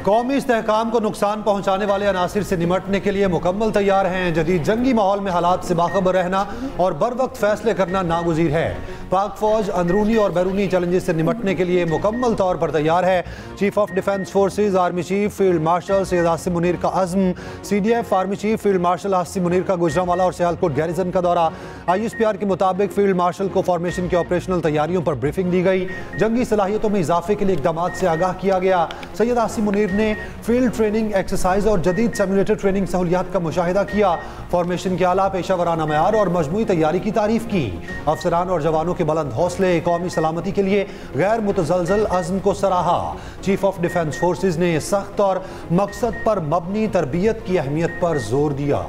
कौमी इस्तेहकाम को नुकसान पहुँचाने वाले अनासिर से निमटने के लिए मुकम्मल तैयार हैं। जदीद जंगी माहौल में हालात से बाखबर रहना और बर वक्त फैसले करना नागुज़ीर है। पाक फौज अंदरूनी और बैरूनी चैलेंजेस से निमटने के लिए मुकम्मल तौर पर तैयार है। Chief of defence forces army chief field marshal Syed Asim Munir का अज़्म। CDF army chief field martial Asim Munir का गुजरांवाला और सियालकोट गैरिजन का दौरा। ISPR के मुताबिक फील्ड मार्शल को फॉर्मेशन की ऑपरेशनल तैयारियों पर ब्रीफिंग दी गई। जंगी सलाहियतों में इजाफे के लिए इकदाम से आगाह किया गया। सैयद आसिम मुनीर ने फील्ड ट्रेनिंग एक्सरसाइज और जदीद सिमुलेटर ट्रेनिंग सहूलियात का मुशाहिदा किया। फॉर्मेशन के आला पेशावराना मयार और मजमूई तैयारी की तारीफ की। अफसरान और जवानों के बुलंद हौसले कौमी सलामती के लिए गैर मुतज़लज़ल अज़्म को सराहा। चीफ ऑफ डिफेंस फोर्सेज ने सख्त और मकसद पर मबनी तरबियत की अहमियत पर जोर दिया।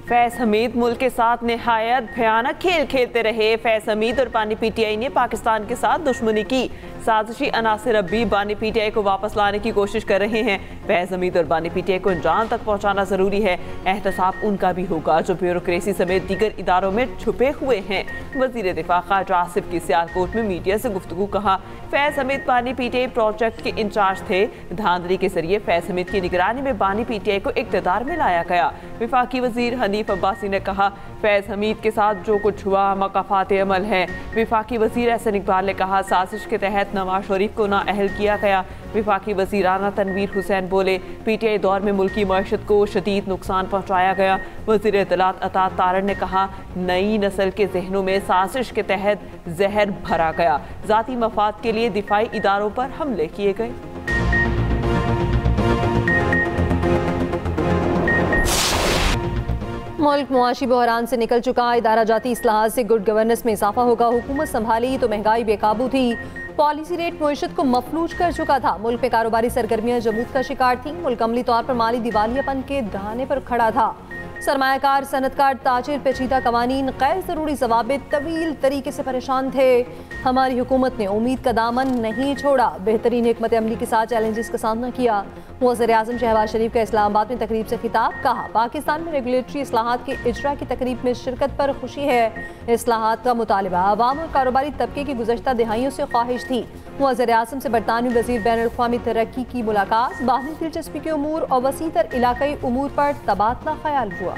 फैज़ हमीद मुल्क के साथ निहायत भयानक खेल खेलते रहे। फैज़ हमीद और बानी PTI ने पाकिस्तान के साथ दुश्मनी की। साजिशी अनासिर अब भी बानी PTI को वापस लाने की कोशिश कर रहे हैं। फैज़ हमीद और बानी PTI को जान तक पहुँचाना ज़रूरी है। एहतसाब उनका भी होगा जो ब्यूरोक्रेसी समेत दीगर इदारों में छुपे हुए हैं। वज़ीर दिफा ख्वाजा आसिफ की सियालकोट में मीडिया से गुफ्तगू कहा। फैज़ हमीद बानी PTI प्रोजेक्ट के इंचार्ज थे। धांधली के जरिए फैज़ हमीद की निगरानी में बानी PTI को इक़्तिदार में लाया गया। विफाकी वज़ीर हनीफ अब्बासी ने कहा फैज़ हमीद के साथ जो कुछ हुआ मकाफात अमल है। विफाकी वज़ीर एहसन इकबाल ने कहा साजिश के तहत नवाज शरीफ को नाअहल किया गया। विफाकी वज़ीराना तनवीर हुसैन बोले PTI दौर में मुल्की मईशत को शदीद नुकसान पहुँचाया गया। वज़ीर इत्तलात अता तारड़ ने कहा नई नस्ल के जहनों में साजिश के तहत जहर भरा गया। ज़ाती मफाद के लिए दिफाई इदारों पर हमले किए गए। मुल्क मुआशी बहरान से निकल चुका। इदारा जाती इस्लाहात से गुड गवर्नेंस में इजाफा होगा। हुकूमत संभाली तो महंगाई बेकाबू थी। पॉलिसी रेट मईशत को मफलूज कर चुका था। मुल्क में कारोबारी सरगर्मियां जमूद का शिकार थी। मुल्क अमली तौर पर माली दिवालियापन के दहाने पर खड़ा था। सरमायाकार, सनतकार, ताजिर, पेचीदा कवानीन, गैर ज़रूरी ज़वाबित तवील तरीके से परेशान थे। हमारी हुकूमत ने उम्मीद का दामन नहीं छोड़ा। बेहतरीन हिकमत अमली के साथ चैलेंजेस का सामना किया। वज़ीर आज़म शहबाज शरीफ का इस्लामाबाद में तकरीब से खिताब। कहा पाकिस्तान में रेगुलेटरी इस्लाहात के इजरा की तकरीब में शिरकत पर खुशी है। इस्लाहात का मुतालिबा अवाम और कारोबारी तबके की गुज़श्ता दिहाइयों से ख्वाहिश थी। वज़ीर आज़म से बरतानवी वज़ीर बैनुल-अक़वामी तरक्की की मुलाकात। बाहमी दिलचस्पी के उमूर और वसीतर इलाकाई उमूर पर तबादला ख्याल हुआ।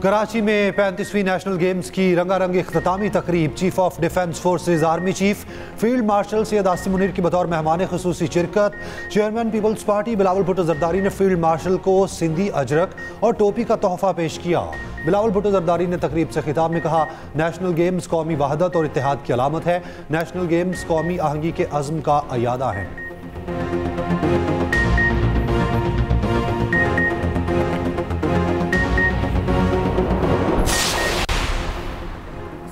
कराची में 35वीं नेशनल गेम्स की रंगारंग इख्तितामी तकरीब। Chief of defence forces army chief field marshal Syed Asim Munir की बतौर मेहमान खुसूसी शिरकत। चेयरमैन पीपल्स पार्टी बिलावल भुट्टो जरदारी ने फील्ड मार्शल को सिंधी अजरक और टोपी का तोहफा पेश किया। बिलावल भुट्टो जरदारी ने तकरीब से खिताब में कहा नेशनल गेम्स कौमी वहदत और इत्तेहाद की अलामत है। नेशनल गेम्स कौमी आहंगी के अज़्म का अयादा है।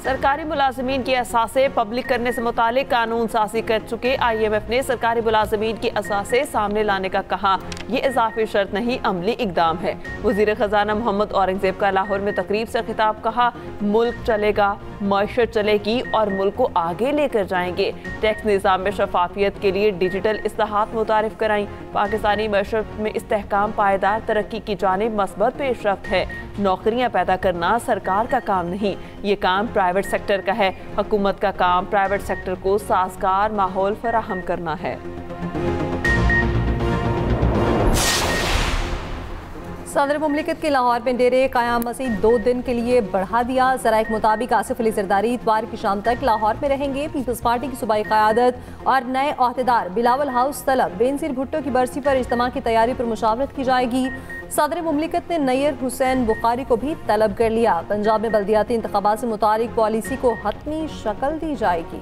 सरकारी मुलाजमीन की असासे पब्लिक करने से मुतालिक कानून साजी कर चुके IMF ने सरकारी मुलाजमीन की असासे सामने लाने का कहा। ये इजाफी शर्त नहीं अमली इकदाम है। वज़ीर ख़जाना मोहम्मद औरंगज़ेब का लाहौर में तकरीब से खिताब। कहा मुल्क चलेगा, मईशत चलेगी और मुल्क को आगे लेकर जाएंगे। टैक्स निज़ाम में शफाफियत के लिए डिजिटल इस्लाहात मुतारिफ कराई। पाकिस्तानी मईशत में इस्तेहकाम पायदार तरक्की की जानिब मस्बत पेशरफ्त है। नौकरियाँ पैदा करना सरकार का काम नहीं, ये काम प्राइवेट सेक्टर का है। हुकूमत का काम प्राइवेट सेक्टर को साजगार माहौल फराहम करना है। सदर मुमलिकत के लाहौर में डेरे क़याम मज़ीद 2 दिन के लिए बढ़ा दिया। ज़राए के मुताबिक आसिफ अली ज़रदारी इतवार की शाम तक लाहौर में रहेंगे। पीपल्स पार्टी की सूबाई क़यादत और नए अहदेदार बिलावल हाउस तलब बेनज़ीर भुट्टो की बरसी पर इज्तिमा की तैयारी पर मुशावरत की जाएगी। सदर मुमलिकत ने नैयर हुसैन बुखारी को भी तलब कर लिया। पंजाब में बल्दियाती इंतखाबात से मुतालिक पॉलिसी को हतमी शक्ल दी जाएगी।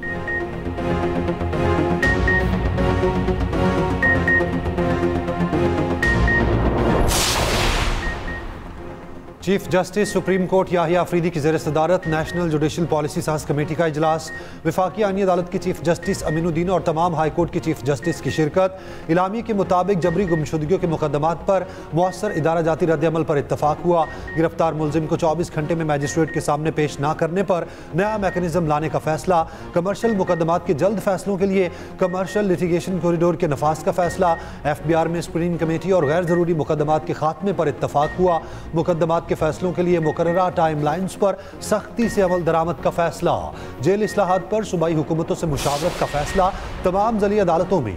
Chief justice supreme court Yahya Afridi की ज़ेर सदारत नेशनल जुडिशल पॉलिसी साज कमेटी का इजलास। वफाकी आईनी अदालत की चीफ जस्टिस अमीनुद्दीन और तमाम हाई कोर्ट की चीफ जस्टिस की शिरकत। इलामी के मुताबिक जबरी गुमशुदगियों के मुकदमात पर मौसर इदारा जाती रद्दअमल पर इत्तफाक हुआ। गिरफ्तार मुलजिम को 24 घंटे में मैजिस्ट्रेट के सामने पेश न करने पर नया मैकेनिज्म लाने का फैसला। कमर्शल मुकदमात के जल्द फैसलों के लिए कमर्शल लिटिगेशन कॉरिडोर के नफाज का फैसला। FBR में स्क्रीनिंग कमेटी और गैर जरूरी मुकदमात के खात्मे पर इत्तफाक हुआ। मुकदमात के फैसलों के लिए मुकर्ररा टाइमलाइंस पर सख्ती से अमल दरामद का फैसला। जेल इस्लाहात पर सूबाई हुकूमतों से मुशावरत का फैसला तमाम जली अदालतों में।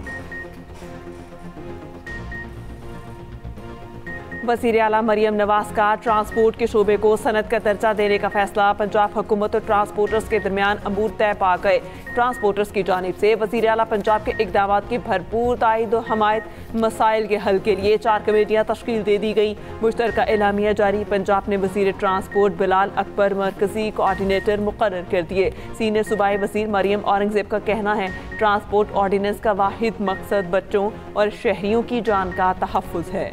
वज़ीर आला मरियम नवाज का ट्रांसपोर्ट के शोबे को सनत का दर्जा देने का फैसला। पंजाब हुकूमत और ट्रांसपोर्टर्स के दरमियान अमूर तय पा गए। ट्रांसपोर्टर्स की जानिब से वज़ीर आला पंजाब के इक़दामात की भरपूर तायद और हमायत। मसाइल के हल के लिए 4 कमेटियाँ तश्कील दे दी गई। मुश्तरका एलामिया जारी। पंजाब ने वज़ीर ट्रांसपोर्ट बिलाल अकबर मरकजी कोऑर्डिनेटर मुकर्रर कर दिए। सीनियर सूबाई वज़ीर मरियम औरंगज़ेब का कहना है ट्रांसपोर्ट ऑर्डिनेंस का वाहिद मकसद बच्चों और शहरियों की जान का तहफ़्फ़ुज़ है।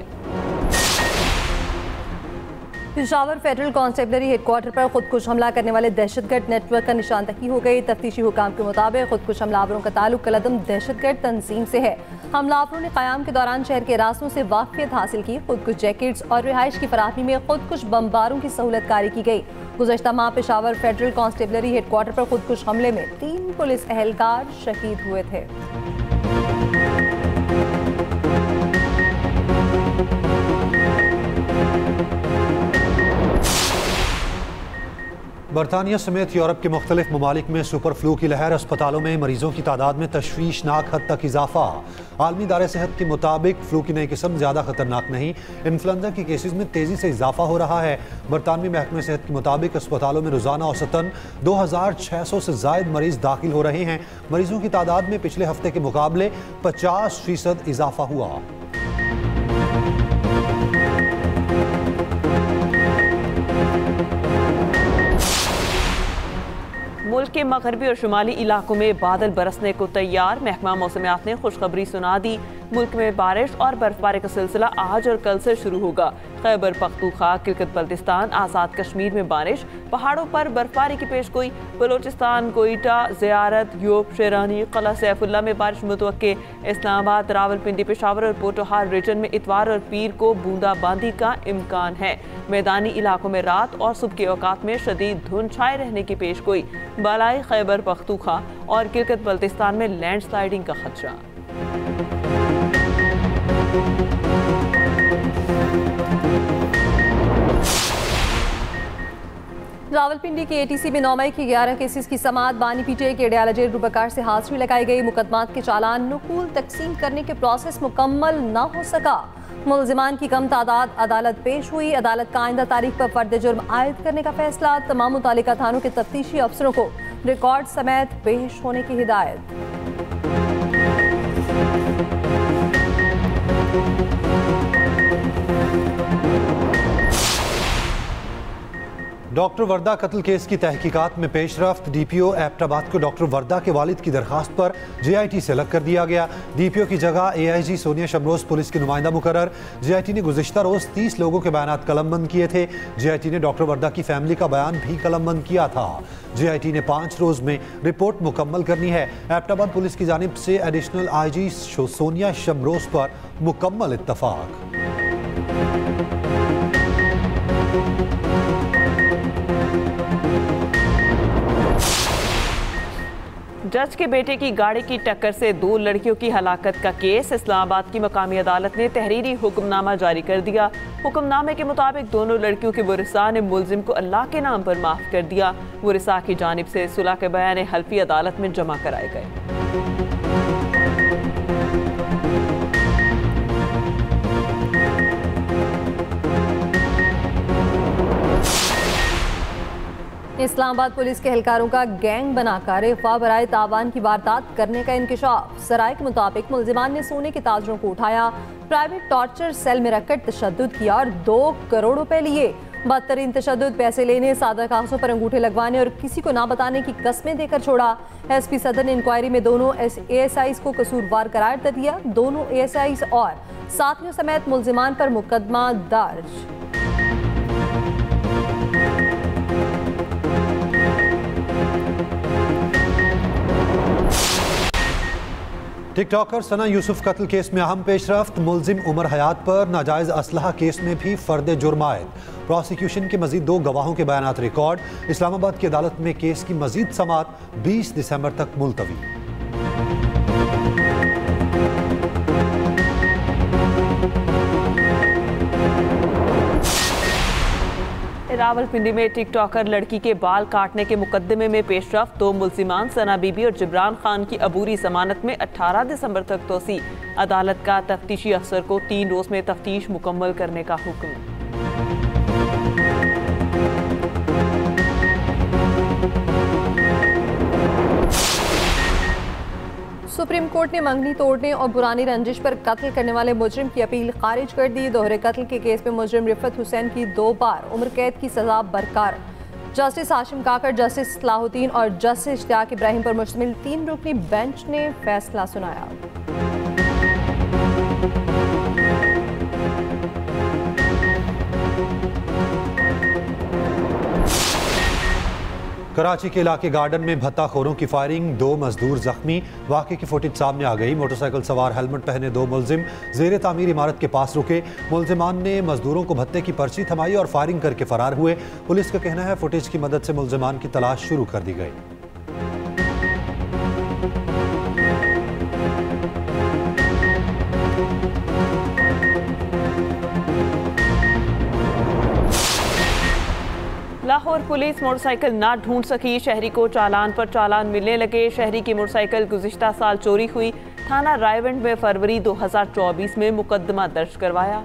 पेशावर फेडरल कांस्टेबलरी हेडक्वार्टर पर खुदकुश हमला करने वाले दहशतगर्द नेटवर्क का निशानदही हो गई। तफ्तीशी हुकाम के मुताबिक खुदकुश हमलावरों का ताल्लुक कलदम दहशतगर्द तंजीम से है। हमलावरों ने क़याम के दौरान शहर के रास्तों से वाक़फियत हासिल की। खुदकुश जैकेट्स और रिहाइश की फराहमी में खुदकुश बमबारों की सहूलत कारी की गई। गुज़श्ता माह पेशावर फेडरल कांस्टेबलरी हेडक्वार्टर पर खुदकुश हमले में 3 पुलिस एहलकार शहीद हुए थे। बरतानिया समेत यूरोप के मुख्तलिफ ममालिक में सुपर फ्लू की लहर। अस्पतालों में मरीजों की तादाद में तशवीशनाक हद तक इजाफा। आलमी इदारे सेहत के मुताबिक फ्लू की नई किस्म ज़्यादा खतरनाक नहीं। इन्फ्लुएंजा की केसेस में तेज़ी से इजाफा हो रहा है। बरतानवी महकमे सेहत के मुताबिक अस्पतालों में रोज़ाना औसतन 2600 से ज़ायद मरीज दाखिल हो रहे हैं। मरीजों की तादाद में पिछले हफ्ते के मुकाबले 50% इजाफा हुआ। मुल्क के मगरबी और शुमाली इलाकों में बादल बरसने को तैयार। महकमा मौसमियात ने खुशखबरी सुना दी। मुल्क में बारिश और बर्फबारी का सिलसिला आज और कल से शुरू होगा। खैबर पख्तूनख्वा, गिलगित बल्तिस्तान, आज़ाद कश्मीर में बारिश, पहाड़ों पर बर्फबारी की पेशगोई। बलोचिस्तान, कोयटा, ज़ियारत, योब, शेरानी, क़ला सैफुल्ला में बारिश मुतवक्के। इस्लामाबाद, रावलपिंडी, पेशावर और पोटोहार रीजन में इतवार और पीर को बूंदाबांदी का इम्कान है। मैदानी इलाकों में रात और सुबह के औकात में शदीद धुंध छाए रहने की पेशगोई। बालाई खैबर पख्तूनख्वा और गिलगित बल्तिस्तान में लैंडस्लाइडिंग का खदशा। रावलपिंडी के ATC में 9 मई की 11 केसेस की समाअत। बानी PTI के अडयाला जेल रूबाकार से हाजिरी लगाई गई। मुकदमात के चालान नुकूल तकसीम करने के प्रोसेस मुकम्मल न हो सका। मुलजिमान की कम तादाद अदालत पेश हुई। अदालत का आइंदा तारीख पर फर्द जुर्म आयद करने का फैसला। तमाम मुतालिका थानों के तफ्तीशी अफसरों को रिकॉर्ड समेत पेश होने की हिदायत। डॉक्टर वर्दा कत्ल केस की तहकीकात में पेशरफ्त। DPO एबटाबाद को डॉक्टर वर्दा के वालिद की दरखास्त पर JIT से अलग कर दिया गया। DPO की जगह AIG सोनिया शमरोज पुलिस की नुमाइंदा मुकर्रर। JIT ने गुज़िश्ता रोज़ 30 लोगों के बयानात कलमबंद किए थे। JIT ने डॉक्टर वर्दा की फैमिली का बयान भी कलमबंद किया था। JIT ने 5 रोज़ में रिपोर्ट मुकम्मल करनी है। एबटाबाद पुलिस की जानिब से एडिशनल IG सोनिया शमरोज पर मुकम्मल इत्तफाक। जज के बेटे की गाड़ी की टक्कर से 2 लड़कियों की हलाकत का केस। इस्लामाबाद की मकामी अदालत ने तहरीरी हुक्मनामा जारी कर दिया। हुक्मनामे के मुताबिक दोनों लड़कियों के वरिसा ने मुलजिम को अल्लाह के नाम पर माफ़ कर दिया। वरिसा की जानिब से सुलह के बयान हल्फी अदालत में जमा कराए गए। इस्लामाबाद पुलिस के एहलकारों का गैंग बनाकर अफवाह बराए तावान की वारदात करने का इंकशाफ। सराय के मुताबिक मुलजिमान ने सोने के ताजरों को उठाया, प्राइवेट टॉर्चर सेल में रखकर तशद्दुद किया और 2 करोड़ रुपए लिए। बदतरीन तशद्दुद, पैसे लेने, सादा कागजों पर अंगूठे लगवाने और किसी को ना बताने की कस्में देकर छोड़ा। SP सदर ने इंक्वायरी में दोनों ASIs को कसूरवार करार दे दिया। दोनों ASIs और साथियों समेत मुलजिमान पर मुकदमा दर्ज। टिकटॉकर सना यूसुफ कत्ल केस में अहम पेशरफ्त। मुलजिम उमर हयात पर नाजायज असलहा केस में भी फर्द जुर्म आयद। प्रोसिक्यूशन के मजीद 2 गवाहों के बयानात रिकॉर्ड। इस्लामाबाद की अदालत में केस की मजीद समाअत 20 दिसंबर तक मुलतवी। रावलपिंडी में टिकटॉकर लड़की के बाल काटने के मुकदमे में पेशरफ्त। 2 मुल्जिमान सना बीबी और जिब्रान खान की अबूरी जमानत में 18 दिसंबर तक तोसी। अदालत का तफ्तीशी अफसर को 3 रोज में तफ्तीश मुकम्मल करने का हुक्म। सुप्रीम कोर्ट ने मंगनी तोड़ने और पुरानी रंजिश पर कत्ल करने वाले मुजरिम की अपील खारिज कर दी। दोहरे कत्ल के केस में मुजरिम रिफत हुसैन की 2 बार उम्र कैद की सजा बरकरार। जस्टिस हाशिम काकर, जस्टिस सलाहुद्दीन और जस्टिस इश्तियाक इब्राहिम पर मुश्तमिल 3 रुकनी बेंच ने फैसला सुनाया। कराची के इलाके गार्डन में भत्ताखोरों की फायरिंग, 2 मजदूर जख्मी। वाक़े की फुटेज सामने आ गई। मोटरसाइकिल सवार हेलमेट पहने 2 मुलजिम जेर तामीर इमारत के पास रुके। मुलजिमान ने मजदूरों को भत्ते की पर्ची थमाई और फायरिंग करके फरार हुए। पुलिस का कहना है फुटेज की मदद से मुलजिमान की तलाश शुरू कर दी गई। लाहौर पुलिस मोटरसाइकिल ना ढूंढ सकी। शहरी को चालान पर चालान मिलने लगे। शहरी की मोटरसाइकिल गुज़िश्ता साल चोरी हुई। थाना रायवंड में फरवरी 2024 में मुकदमा दर्ज करवाया।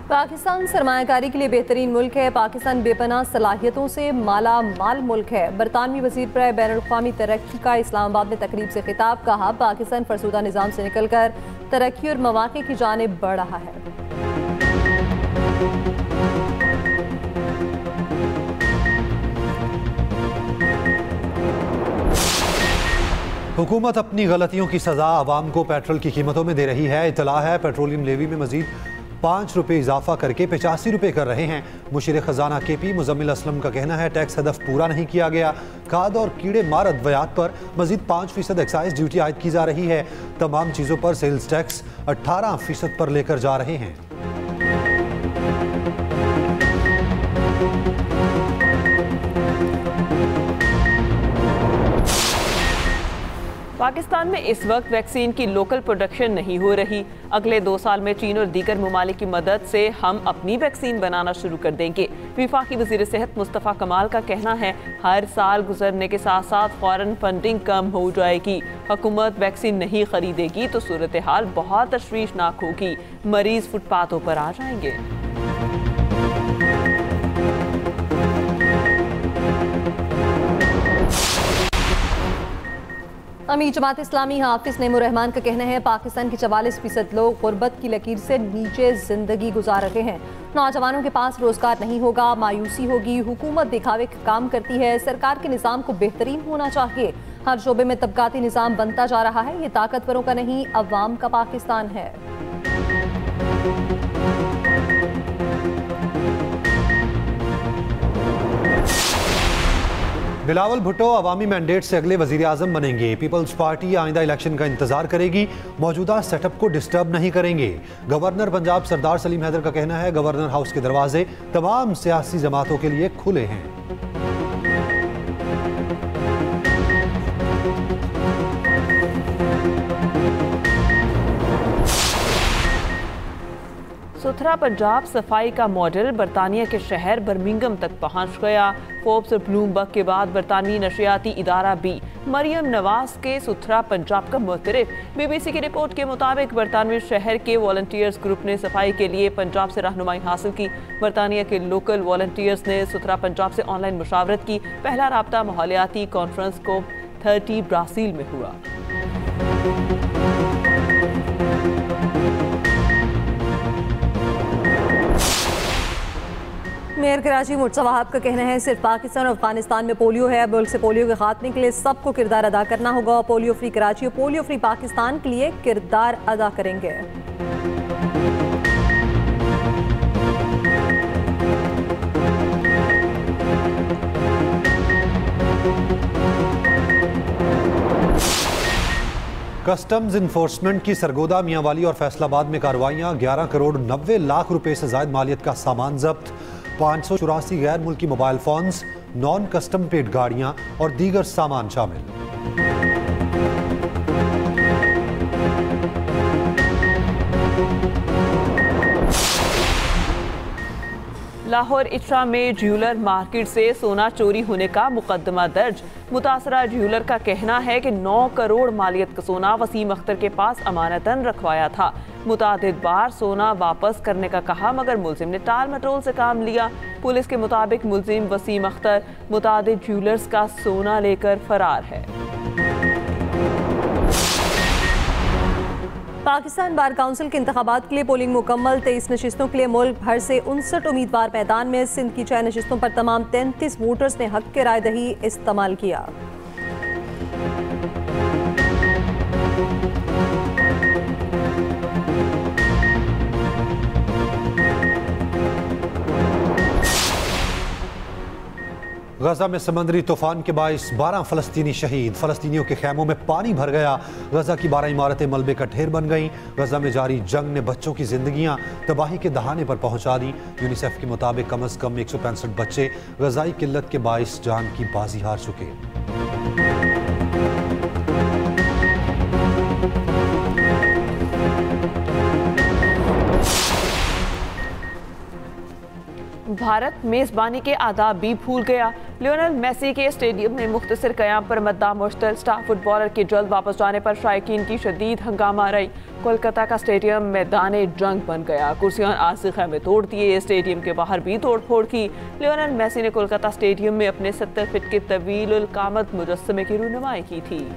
पाकिस्तान सरमायाकारी के लिए बेहतरीन मुल्क है। पाकिस्तान बेपनाह सलाहियतों से माला माल मुल्क है। बरतानवी वज़ीर बराए बैनुल-अक़वामी तरक्की का इस्लामाबाद में तकरीब से खिताब। कहा पाकिस्तान फरसूदा निज़ाम से निकलकर तरक्की और मौक़े की जानिब बढ़ रहा है। हुकूमत अपनी गलतियों की सजा आवाम को पेट्रोल की कीमतों में दे रही है। इतला है पेट्रोलियम लेवी में मजीद 5 रुपये इजाफा करके 85 रुपये कर रहे हैं। मुशीर खजाना KP मुजम्मिल असलम का कहना है टैक्स हदफ पूरा नहीं किया गया। खाद और कीड़े मार अद्वियात पर मजीद 5% एक्साइज ड्यूटी आयद की जा रही है। तमाम चीज़ों पर सेल्स टैक्स 18% पर लेकर जा रहे हैं। पाकिस्तान में इस वक्त वैक्सीन की लोकल प्रोडक्शन नहीं हो रही। अगले 2 साल में चीन और दीगर ममालिक की मदद से हम अपनी वैक्सीन बनाना शुरू कर देंगे। वफाकी वज़ीर सेहत मुस्तफ़ा कमाल का कहना है हर साल गुजरने के साथ साथ फौरन फंडिंग कम हो जाएगी। हुकूमत वैक्सीन नहीं खरीदेगी तो सूरत हाल बहुत तशवीशनाक होगी। मरीज फुटपाथों पर आ जाएंगे। अमीर जमात इस्लामी हाफिज नईमुर रहमान का कहना है पाकिस्तान के 44% लोग गुर्बत की लकीर से नीचे जिंदगी गुजार रहे हैं। नौजवानों के पास रोजगार नहीं होगा, मायूसी होगी। हुकूमत दिखावे का काम करती है। सरकार के निज़ाम को बेहतरीन होना चाहिए। हर शोबे में तबकाती निज़ाम बनता जा रहा है। ये ताकतवरों का नहीं, अवाम का पाकिस्तान है। बिलावल भुट्टो अवामी मैंडेट से अगले वजीर आजम बनेंगे। पीपल्स पार्टी आइंदा इलेक्शन का इंतजार करेगी, मौजूदा सेटअप को डिस्टर्ब नहीं करेंगे। गवर्नर पंजाब सरदार सलीम हैदर का कहना है गवर्नर हाउस के दरवाजे तमाम सियासी जमातों के लिए खुले हैं। सुथरा पंजाब सफाई का मॉडल बरतानिया के शहर बर्मिंघम तक पहुंच गया। फोर्ब्स और ब्लूमबर्ग के बाद बरतानवी नशियाती इदारा भी मरियम नवाज के सुथरा पंजाब का मुतरिफ। BBC की रिपोर्ट के मुताबिक बरतानवी शहर के वॉलंटियर्स ग्रुप ने सफाई के लिए पंजाब से रहनुमाई हासिल की। बरतानिया के लोकल वॉलंटियर्स ने सुथरा पंजाब से ऑनलाइन मुशावरत की। पहला राब्ता माहौलियाती कॉन्फ्रेंस को 30 ब्राज़ील में हुआ। मेयर कराची मुर्तज़ा वहाब का कहना है सिर्फ पाकिस्तान और अफगानिस्तान में पोलियो है। मुल्क से पोलियो के खात्मे के लिए सबको किरदार अदा करना होगा। पोलियो फ्री कराची और पोलियो फ्री पाकिस्तान के लिए किरदार अदा करेंगे। कस्टम्स इन्फोर्समेंट की सरगोदा, मियांवाली और फैसलाबाद में कार्रवाइयां। 11 करोड़ 90 लाख रुपए से ज्यादा मालियत का सामान जब्त। 584 गैर मुल्की mobile phones, non custom paid गाड़ियां और दीगर सामान शामिल। लाहौर इटरा में ज्यूलर मार्केट से सोना चोरी होने का मुकदमा दर्ज। मुतासरा ज्यूलर का कहना है कि 9 करोड़ मालियत का सोना वसीम अख्तर के पास अमानतन रखवाया था। मुतादिद बार सोना वापस करने का कहा मगर मुलजिम ने टाल मटोल से काम लिया। पुलिस के मुताबिक मुलजिम वसीम अख्तर मुतादिद ज्यूलर्स का सोना लेकर फरार है। पाकिस्तान बार काउंसिल के इंतखाबात के लिए पोलिंग मुकम्मल। 23 नशिस्तों के लिए मुल्क भर से 59 उम्मीदवार मैदान में। सिंध की 6 नशिस्तों पर तमाम 33 वोटर्स ने हक के राय दही इस्तेमाल किया। गजा में समंदरी तूफान के बाइस 12 फलस्तीनी शहीद। फलस्तीनियों के खैमों में पानी भर गया। गजा की 12 इमारतें मलबे का ढेर बन गईं। गजा में जारी जंग ने बच्चों की जिंदगियां तबाही के दहाने पर पहुंचा दी। यूनिसेफ के मुताबिक कम से कम 165 बच्चे गजाई किल्लत के बाइस जान की बाजी हार चुके। भारत मेजबानी के आदाब भी भूल गया। लियोनेल मेसी के स्टेडियम में मुख्तसर क़याम पर मद्दा मुश्तल। स्टार फुटबॉलर के जल्द वापस जाने पर शायकीन की शदीद हंगामा रही। कोलकाता का स्टेडियम मैदान जंग बन गया। कुर्सियां आसिक़ा में तोड़ दिए। स्टेडियम के बाहर भी तोड़ फोड़ की। लियोनेल मेसी ने कोलकाता स्टेडियम में अपने 70 फीट के तवील कामत मुजस्समे की रुनुमाई की थी।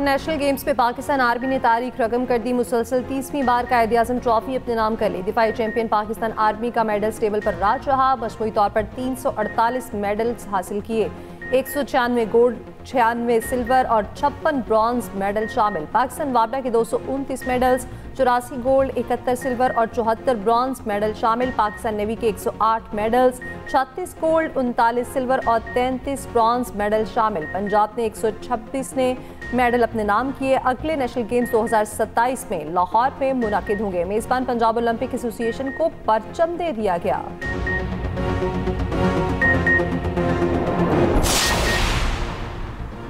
नेशनल गेम्स में पाकिस्तान आर्मी ने तारीख रकम कर दी। मुसलसल 30वीं बार कायद-ए-आज़म ट्रॉफी अपने नाम कर ली। दिफाई चैंपियन पाकिस्तान आर्मी का मेडल्स टेबल पर राज रहा। मजमूई तौर पर 348 मेडल्स हासिल किए। 196 गोल्ड, 96 सिल्वर और 56 ब्रॉन्ज मेडल शामिल। पाकिस्तान वापडा के 229 मेडल्स, 84 गोल्ड, 71 सिल्वर और 74 ब्रॉन्ज मेडल शामिल। पाकिस्तान नेवी के 108 मेडल्स, 36 गोल्ड, 39 सिल्वर और 33 ब्रॉन्ज मेडल शामिल। पंजाब ने 126 ने मेडल अपने नाम किए। अगले नेशनल गेम्स 2027 में लाहौर में मुनाकिद होंगे। मेजबान पंजाब ओलंपिक एसोसिएशन को परचम दे दिया गया।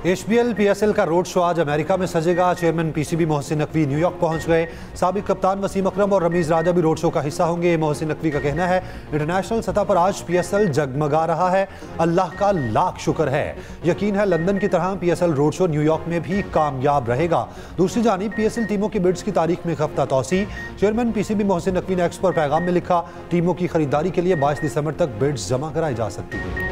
HBL PSL का रोड शो आज अमेरिका में सजेगा। Chairman PCB Mohsin Naqvi New York पहुंच गए। साबिक कप्तान वसीम अकरम और रमीज राजा भी रोड शो का हिस्सा होंगे। मोहसिन नकवी का कहना है इंटरनेशनल सतह पर आज PSL जगमगा रहा है। अल्लाह का लाख शुक्र है। यकीन है लंदन की तरह PSL रोड शो न्यूयॉर्क में भी कामयाब रहेगा। दूसरी जानिब PSL टीमों की बिड्स की तारीख में एक हफ्ता तौसी। चेयरमैन PCB मोहसिन नकवी ने एक्स पर पैगाम में लिखा, टीमों की खरीदारी के लिए 22 दिसंबर तक बिड्स जमा कराई जा सकती है।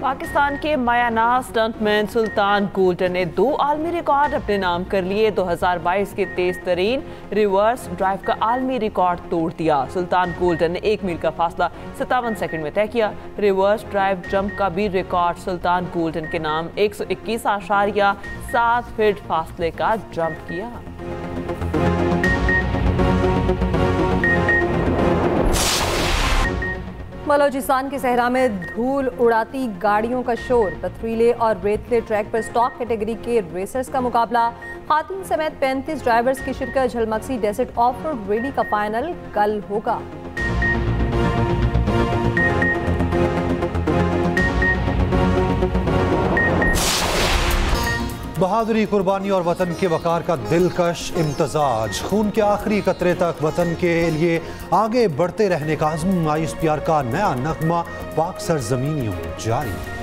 पाकिस्तान के मायानाज स्टंटमैन सुल्तान गोल्डन ने 2 आलमी रिकॉर्ड अपने नाम कर लिए। 2022 के तेज तरीन रिवर्स ड्राइव का आलमी रिकॉर्ड तोड़ दिया। सुल्तान गोल्डन ने 1 मील का फासला 57 सेकंड में तय किया। रिवर्स ड्राइव जंप का भी रिकॉर्ड सुल्तान गोल्डन के नाम 121.7 फीट फासले का जंप किया। बलोचिस्तान के सहरा में धूल उड़ाती गाड़ियों का शोर। पथरीले और रेतले ट्रैक पर स्टॉक कैटेगरी के रेसर्स का मुकाबला। खातून समेत 35 ड्राइवर्स की शिरकत। झलमक्सी डेजर्ट ऑफ रोड रैली का फाइनल कल होगा। बहादुरी, कुर्बानी और वतन के वकार का दिलकश इम्तजाज। खून के आखिरी कतरे तक वतन के लिए आगे बढ़ते रहने का अज़्म। ISPR का नया नगमा पाक सरजमीनियों जारी।